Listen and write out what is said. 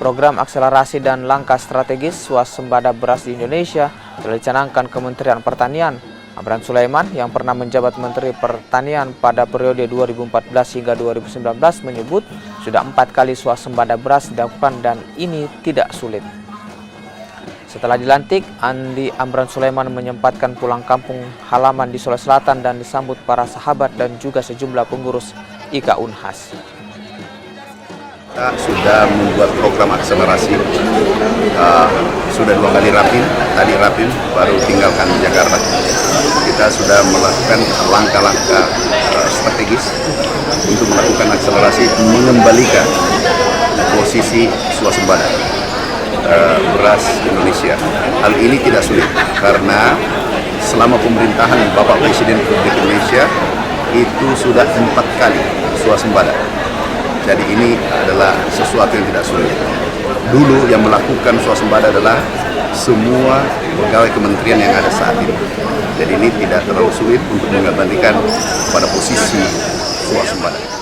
Program akselerasi dan langkah strategis swasembada beras di Indonesia telah dicanangkan Kementerian Pertanian. Amran Sulaiman yang pernah menjabat Menteri Pertanian pada periode 2014 hingga 2019 menyebut sudah 4 kali swasembada beras dilakukan dan ini tidak sulit. Setelah dilantik, Andi Amran Sulaiman menyempatkan pulang kampung halaman di Sulawesi Selatan dan disambut para sahabat dan juga sejumlah pengurus IKA Unhas. Kita sudah membuat program akselerasi, sudah 2 kali rapim, tadi rapim baru tinggalkan Jakarta. Kita sudah melakukan langkah-langkah strategis untuk melakukan akselerasi mengembalikan posisi swasembada beras Indonesia. Hal ini tidak sulit karena selama pemerintahan Bapak Presiden Republik Indonesia itu sudah 4 kali swasembada. Jadi ini adalah sesuatu yang tidak sulit. Dulu yang melakukan swasembada adalah semua pegawai kementerian yang ada saat ini. Jadi ini tidak terlalu sulit untuk mengembalikan pada posisi swasembada.